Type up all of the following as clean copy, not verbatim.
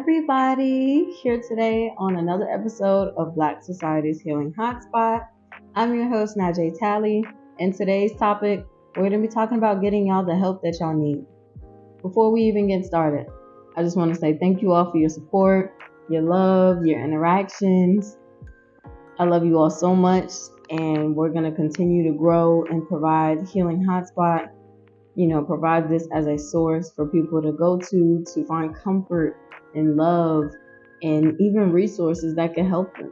everybody. Here today on another episode of Black Society's Healing Hotspot. I'm your host, Najee Talley, and today's topic, we're going to be talking about getting y'all the help that y'all need. Before we even get started, I just want to say thank you all for your support, your love, your interactions. I love you all so much, and we're going to continue to grow and provide Healing Hotspot. Provide this as a source for people to go to find comfort and love and even resources that can help them.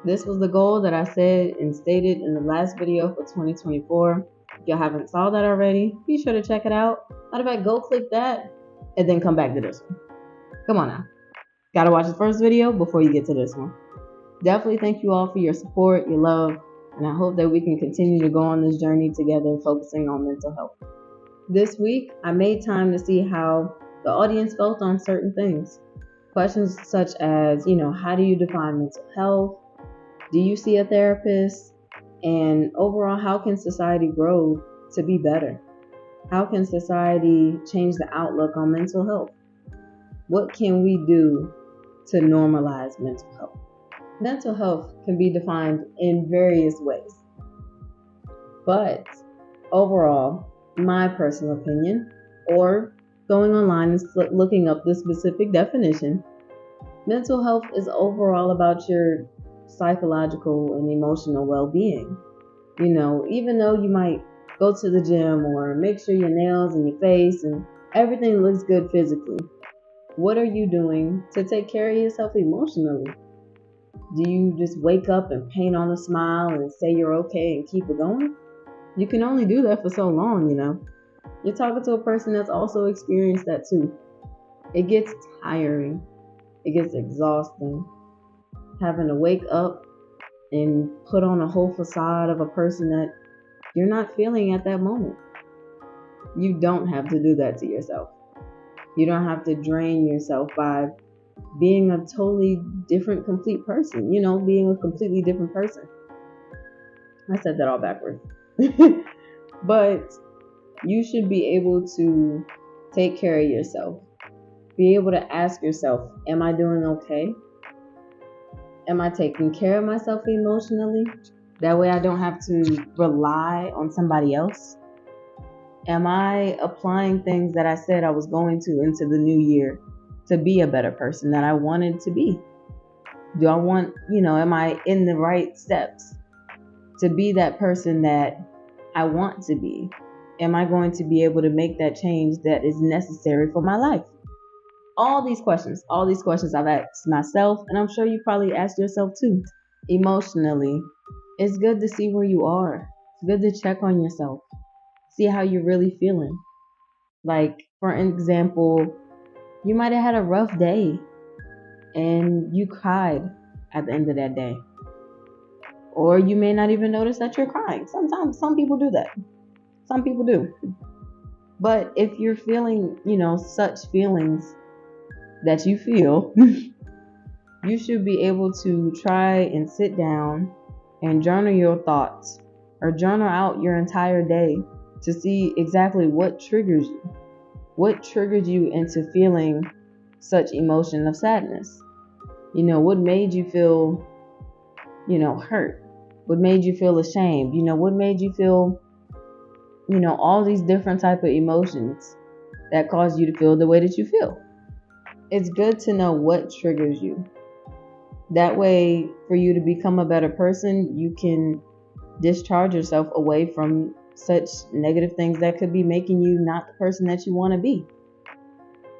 This was the goal that I said and stated in the last video for 2024. If you haven't saw that already, be sure to check it out. Matter of fact, go click that and then come back to this one. Come on now. Gotta watch the first video before you get to this one. Definitely thank you all for your support, your love, and I hope that we can continue to go on this journey together, focusing on mental health. This week, I made time to see how the audience felt on certain things. Questions such as, how do you define mental health? Do you see a therapist? And overall, how can society grow to be better? How can society change the outlook on mental health? What can we do to normalize mental health? Mental health can be defined in various ways. But overall, my personal opinion, or going online and looking up the specific definition, mental health is overall about your psychological and emotional well-being. Even though you might go to the gym or make sure your nails and your face and everything looks good physically, what are you doing to take care of yourself emotionally? Do you just wake up and paint on a smile and say you're okay and keep it going? You can only do that for so long, You're talking to a person that's also experienced that too. It gets tiring. It gets exhausting. Having to wake up and put on a whole facade of a person that you're not feeling at that moment. You don't have to do that to yourself. You don't have to drain yourself by being a totally different, complete person. Being a completely different person. I said that all backwards. But you should be able to take care of yourself. Be able to ask yourself, am I doing okay? Am I taking care of myself emotionally? That way I don't have to rely on somebody else. Am I applying things that I said I was going to into the new year to be a better person that I wanted to be? Do I want, am I in the right steps to be that person that I want to be? Am I going to be able to make that change that is necessary for my life? All these questions I've asked myself, and I'm sure you probably asked yourself too. Emotionally, it's good to see where you are. It's good to check on yourself. See how you're really feeling. Like, for example, you might have had a rough day and you cried at the end of that day. Or you may not even notice that you're crying. Sometimes some people do that. Some people do. But if you're feeling, such feelings that you feel, you should be able to try and sit down and journal your thoughts or journal out your entire day to see exactly what triggers you. What triggered you into feeling such emotion of sadness? What made you feel, hurt? What made you feel ashamed? What made you feel, all these different type of emotions that cause you to feel the way that you feel. It's good to know what triggers you. That way, for you to become a better person, you can discharge yourself away from such negative things that could be making you not the person that you want to be.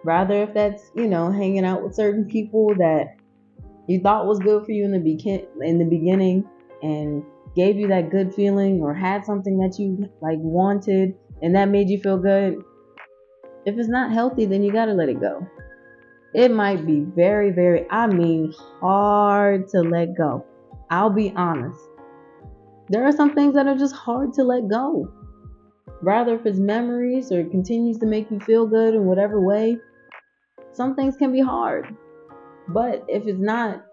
Rather, if that's, hanging out with certain people that you thought was good for you in the beginning and gave you that good feeling, or had something that you wanted and that made you feel good. If it's not healthy, then you gotta let it go. It might be very, very, hard to let go. I'll be honest. There are some things that are just hard to let go. Rather, if it's memories or it continues to make you feel good in whatever way, some things can be hard. But if it's not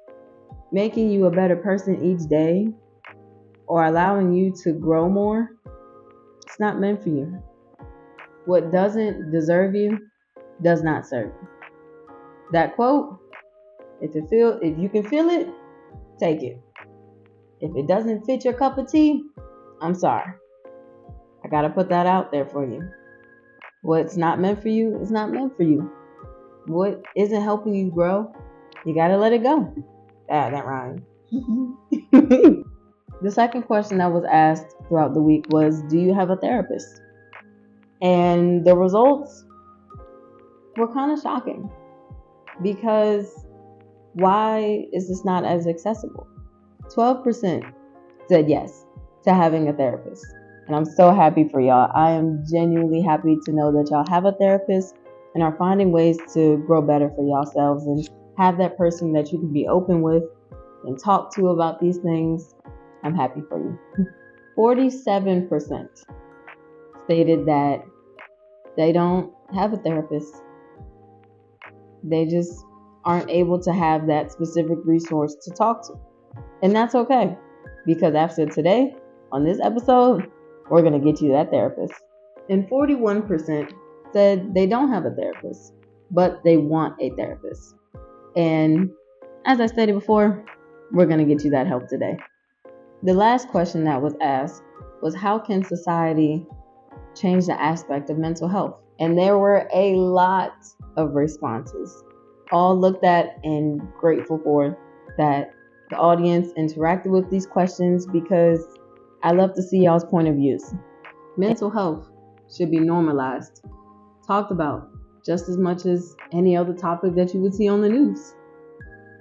making you a better person each day or allowing you to grow more, it's not meant for you. What doesn't deserve you does not serve you. That quote, If you can feel it, take it. If it doesn't fit your cup of tea, I'm sorry. I gotta put that out there for you. What's not meant for you is not meant for you. What isn't helping you grow, you gotta let it go. Ah, that rhymed. The second question that was asked throughout the week was, do you have a therapist? And the results were kind of shocking because why is this not as accessible? 12% said yes to having a therapist. And I'm so happy for y'all. I am genuinely happy to know that y'all have a therapist and are finding ways to grow better for yourselves and have that person that you can be open with and talk to about these things. I'm happy for you. 47% stated that they don't have a therapist. They just aren't able to have that specific resource to talk to. And that's okay, because after today, on this episode, we're going to get you that therapist. And 41% said they don't have a therapist, but they want a therapist. And as I stated before, we're going to get you that help today. The last question that was asked was, how can society change the aspect of mental health? And there were a lot of responses, all looked at and grateful for that the audience interacted with these questions, because I love to see y'all's point of views. Mental health should be normalized, talked about just as much as any other topic that you would see on the news.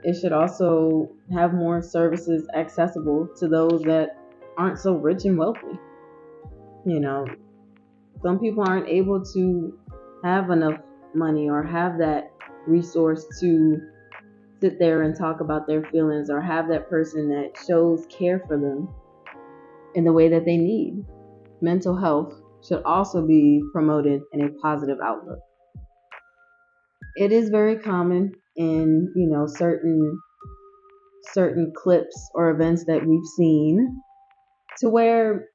It should also have more services accessible to those that aren't so rich and wealthy. You know, some people aren't able to have enough money or have that resource to sit there and talk about their feelings or have that person that shows care for them in the way that they need. Mental health should also be promoted in a positive outlook. It is very common in, certain clips or events that we've seen, to where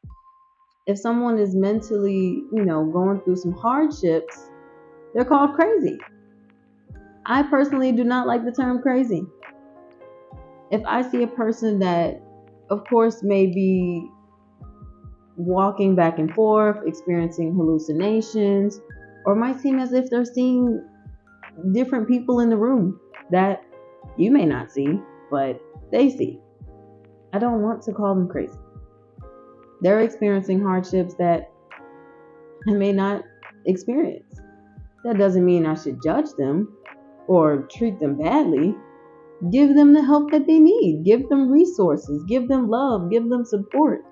if someone is mentally, going through some hardships, they're called crazy. I personally do not like the term crazy. If I see a person that, of course, may be walking back and forth, experiencing hallucinations, or might seem as if they're seeing different people in the room that you may not see, but they see, I don't want to call them crazy. They're experiencing hardships that I may not experience. That doesn't mean I should judge them or treat them badly. Give them the help that they need. Give them resources. Give them love. Give them support.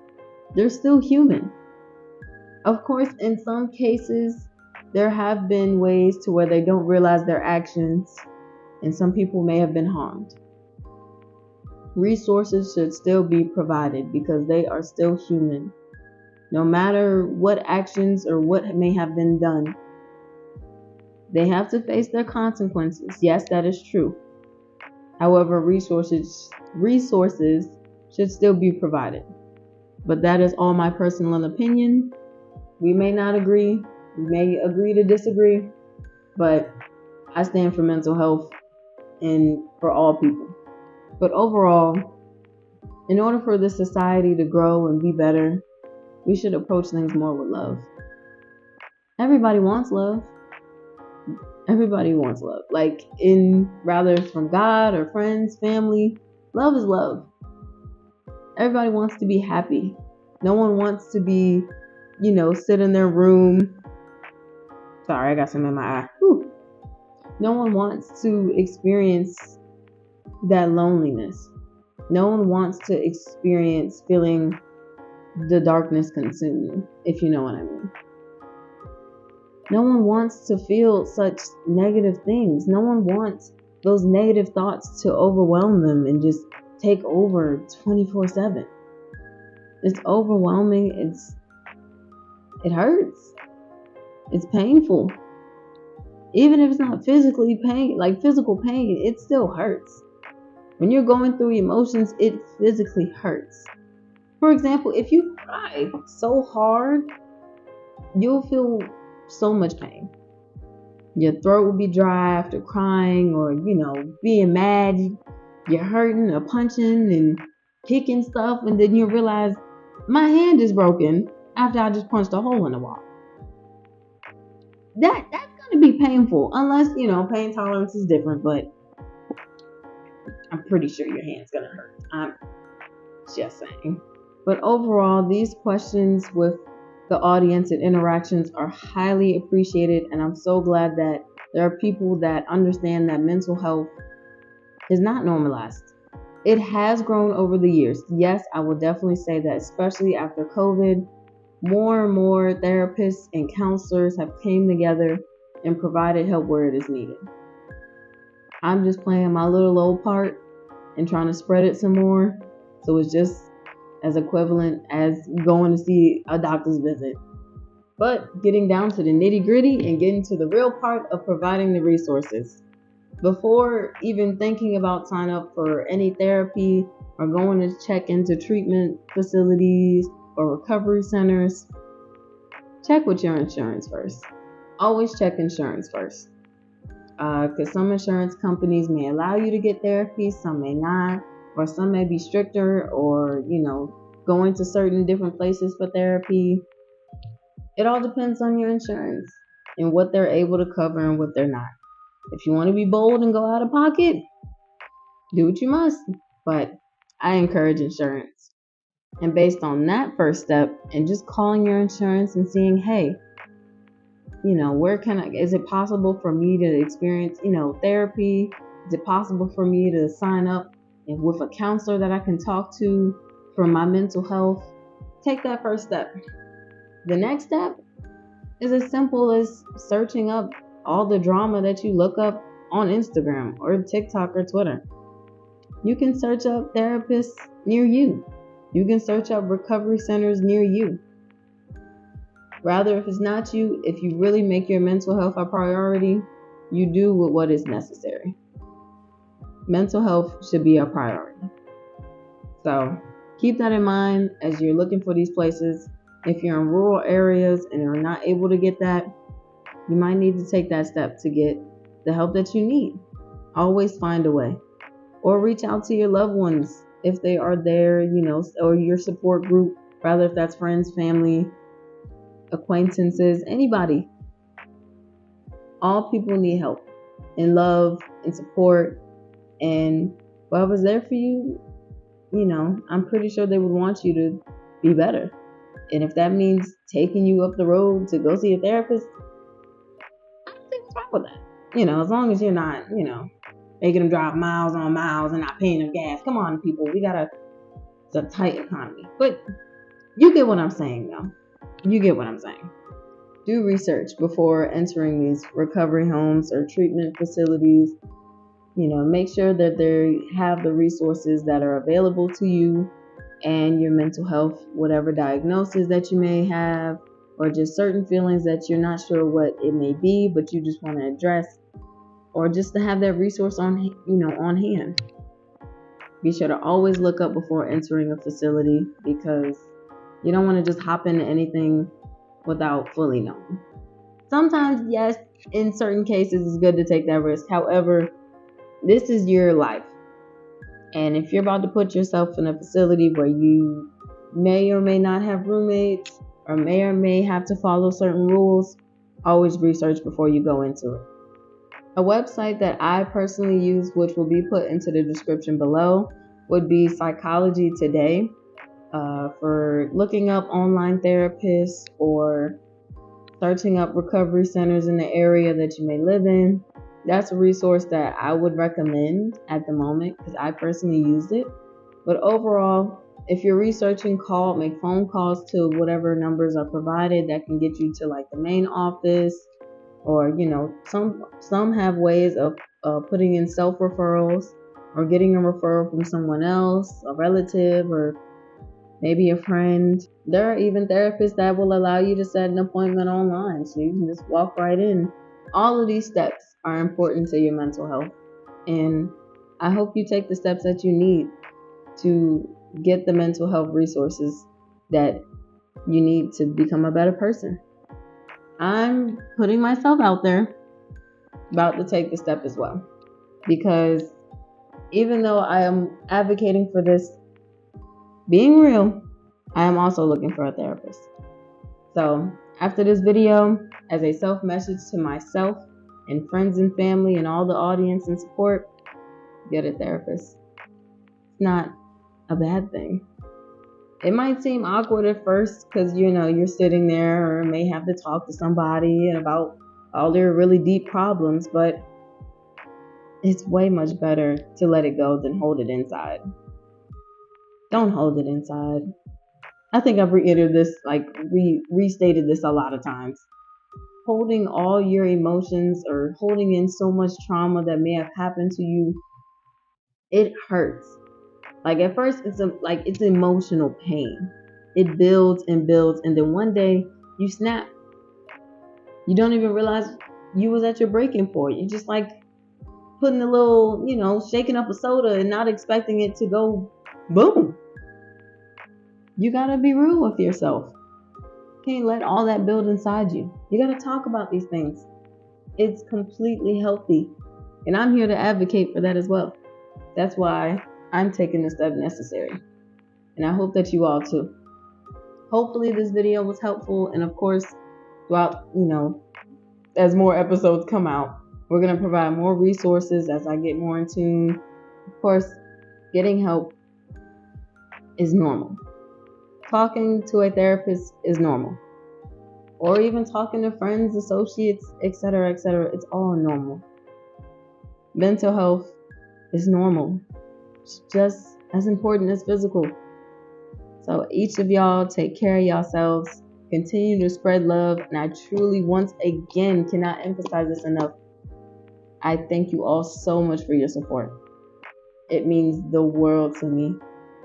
They're still human. Of course, in some cases, there have been ways to where they don't realize their actions, and some people may have been harmed. Resources should still be provided because they are still human. No matter what actions or what may have been done, they have to face their consequences. Yes, that is true. However, resources should still be provided. But that is all my personal opinion. We may not agree. We may agree to disagree. But I stand for mental health and for all people. But overall, in order for this society to grow and be better, we should approach things more with love. Everybody wants love. Everybody wants love. Rather it's from God or friends, family, love is love. Everybody wants to be happy. No one wants to be, sit in their room. Sorry, I got some in my eye. Whew. No one wants to experience that loneliness. No one wants to experience feeling the darkness consume you, if you know what I mean. No one wants to feel such negative things. No one wants those negative thoughts to overwhelm them and just take over 24/7. It's overwhelming. It hurts. It's painful. Even if it's not physically pain, like physical pain, it still hurts. When you're going through emotions, it physically hurts. For example, if you cry so hard, you'll feel so much pain. Your throat will be dry after crying or, being mad. You're hurting or punching and kicking stuff, and then you realize my hand is broken after I just punched a hole in the wall. That's gonna be painful, unless pain tolerance is different. But I'm pretty sure your hand's gonna hurt. I'm just saying. But overall, these questions with the audience and interactions are highly appreciated, and I'm so glad that there are people that understand that mental health is not normalized. It has grown over the years. Yes, I will definitely say that, especially after COVID, more and more therapists and counselors have came together and provided help where it is needed. I'm just playing my little old part and trying to spread it some more, so it's just as equivalent as going to see a doctor's visit. But getting down to the nitty gritty and getting to the real part of providing the resources. Before even thinking about sign up for any therapy or going to check into treatment facilities or recovery centers, check with your insurance first. Always check insurance first. Because some insurance companies may allow you to get therapy, some may not, or some may be stricter, or going to certain different places for therapy. It all depends on your insurance and what they're able to cover and what they're not. If you want to be bold and go out of pocket, do what you must. But I encourage insurance. And based on that first step and just calling your insurance and seeing, hey, where is it possible for me to experience, therapy? Is it possible for me to sign up and with a counselor that I can talk to for my mental health? Take that first step. The next step is as simple as searching up all the drama that you look up on Instagram or TikTok or Twitter. You can search up therapists near you. You can search up recovery centers near you. Rather, if it's not you, if you really make your mental health a priority, you do with what is necessary. Mental health should be a priority. So keep that in mind as you're looking for these places. If you're in rural areas and are not able to get that, you might need to take that step to get the help that you need. Always find a way. Or reach out to your loved ones if they are there, or your support group, rather if that's friends, family, acquaintances, anybody. All people need help and love and support, and whoever's there for you, I'm pretty sure they would want you to be better. And if that means taking you up the road to go see a therapist, I don't see what's wrong with that. As long as you're not, making them drive miles on miles and not paying them gas. Come on, people. It's a tight economy. But you get what I'm saying, though. You get what I'm saying. Do research before entering these recovery homes or treatment facilities. Make sure that they have the resources that are available to you and your mental health, whatever diagnosis that you may have, or just certain feelings that you're not sure what it may be, but you just want to address, or just to have that resource on hand. Be sure to always look up before entering a facility, because you don't want to just hop into anything without fully knowing. Sometimes, yes, in certain cases, it's good to take that risk. However, this is your life. And if you're about to put yourself in a facility where you may or may not have roommates or may have to follow certain rules, always research before you go into it. A website that I personally use, which will be put into the description below, would be Psychology Today, for looking up online therapists or searching up recovery centers in the area that you may live in. That's a resource that I would recommend at the moment because I personally used it. But overall, if you're researching, make phone calls to whatever numbers are provided that can get you to like the main office, or some have ways of putting in self-referrals or getting a referral from someone else, a relative, or maybe a friend. There are even therapists that will allow you to set an appointment online, so you can just walk right in. All of these steps are important to your mental health, and I hope you take the steps that you need to get the mental health resources that you need to become a better person. I'm putting myself out there. about to take the step as well. Because even though I am advocating for this being real, I am also looking for a therapist. So after this video, as a self message to myself and friends and family and all the audience and support, get a therapist. It's not a bad thing. It might seem awkward at first because you're sitting there or may have to talk to somebody about all their really deep problems, but it's way much better to let it go than hold it inside. Don't hold it inside. I think I've reiterated this, restated this a lot of times. Holding all your emotions or holding in so much trauma that may have happened to you, it hurts. Like at first, it's emotional pain. It builds and builds, and then one day you snap. You don't even realize you was at your breaking point. You just like putting a little, shaking up a soda and not expecting it to go boom. You gotta be real with yourself. Can't let all that build inside you. You gotta talk about these things. It's completely healthy, and I'm here to advocate for that as well. That's why I'm taking the step necessary, and I hope that you all too. Hopefully this video was helpful, and of course, throughout, as more episodes come out, we're going to provide more resources as I get more in tune. Of course, getting help is normal. Talking to a therapist is normal. Or even talking to friends, associates, etc., etc. It's all normal. Mental health is normal. It's just as important as physical. So each of y'all take care of yourselves. Continue to spread love. And I truly, once again, cannot emphasize this enough. I thank you all so much for your support. It means the world to me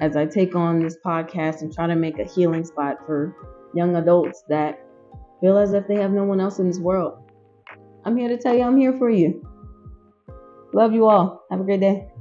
as I take on this podcast and try to make a healing spot for young adults that feel as if they have no one else in this world. I'm here to tell you I'm here for you. Love you all. Have a great day.